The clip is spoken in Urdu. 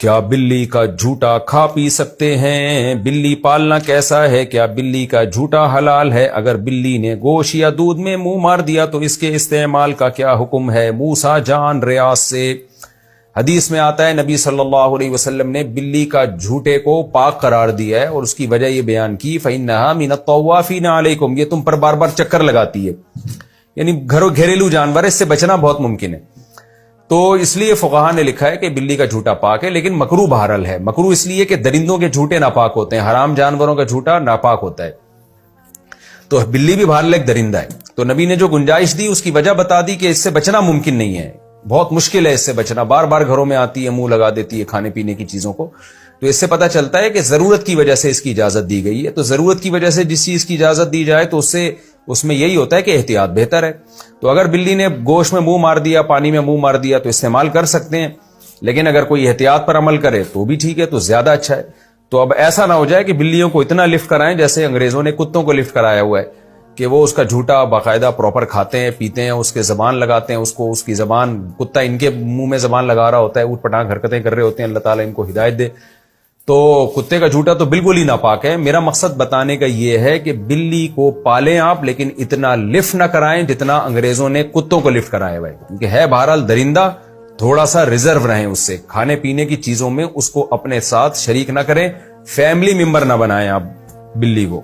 کیا بلی کا جھوٹا کھا پی سکتے ہیں؟ بلی پالنا کیسا ہے؟ کیا بلی کا جھوٹا حلال ہے؟ اگر بلی نے گوشت یا دودھ میں منہ مار دیا تو اس کے استعمال کا کیا حکم ہے؟ موسیٰ جان ریاض سے حدیث میں آتا ہے نبی صلی اللہ علیہ وسلم نے بلی کا جھوٹے کو پاک قرار دیا ہے، اور اس کی وجہ یہ بیان کی فَإِنَّهَا مِنَ الطَّوَّافِينَ عَلَيْكُمْ، یہ تم پر بار بار چکر لگاتی ہے، یعنی گھریلو جانور ہے، اس سے بچنا بہت ممکن ہے۔ تو اس لیے فقہاء نے لکھا ہے کہ بلی کا جھوٹا پاک ہے، لیکن مکروہ بہرحال ہے۔ مکروہ اس لیے کہ درندوں کے جھوٹے ناپاک ہوتے ہیں، حرام جانوروں کا جھوٹا ناپاک ہوتا ہے، تو بلی بھی بہرحال ایک درندہ ہے۔ تو نبی نے جو گنجائش دی اس کی وجہ بتا دی کہ اس سے بچنا ممکن نہیں ہے، بہت مشکل ہے اس سے بچنا، بار بار گھروں میں آتی ہے، منہ لگا دیتی ہے کھانے پینے کی چیزوں کو۔ تو اس سے پتہ چلتا ہے کہ ضرورت کی وجہ سے اس کی اجازت دی گئی ہے۔ تو ضرورت کی وجہ سے جس چیز کی اجازت دی جائے تو اس میں یہی ہوتا ہے کہ احتیاط بہتر ہے۔ تو اگر بلی نے گوشت میں منہ مار دیا، پانی میں منہ مار دیا تو استعمال کر سکتے ہیں، لیکن اگر کوئی احتیاط پر عمل کرے تو بھی ٹھیک ہے، تو زیادہ اچھا ہے۔ تو اب ایسا نہ ہو جائے کہ بلیوں کو اتنا لفٹ کرائیں جیسے انگریزوں نے کتوں کو لفٹ کرایا ہوا ہے، کہ وہ اس کا جھوٹا باقاعدہ پراپر کھاتے ہیں، پیتے ہیں، اس کے زبان لگاتے ہیں، اس کی زبان، کتا ان کے منہ میں زبان لگا رہا ہوتا ہے، اوٹ پٹانگ حرکتیں کر رہے ہوتے ہیں، اللہ تعالیٰ ان کو ہدایت دے۔ تو کتے کا جھوٹا تو بالکل ہی ناپاک ہے۔ میرا مقصد بتانے کا یہ ہے کہ بلی کو پالیں آپ، لیکن اتنا لفٹ نہ کرائیں جتنا انگریزوں نے کتوں کو لفٹ کرایا ہوا ہے، کیونکہ ہے بہرحال درندہ، تھوڑا سا ریزرو رہیں اس سے، کھانے پینے کی چیزوں میں اس کو اپنے ساتھ شریک نہ کریں، فیملی ممبر نہ بنائیں آپ بلی کو۔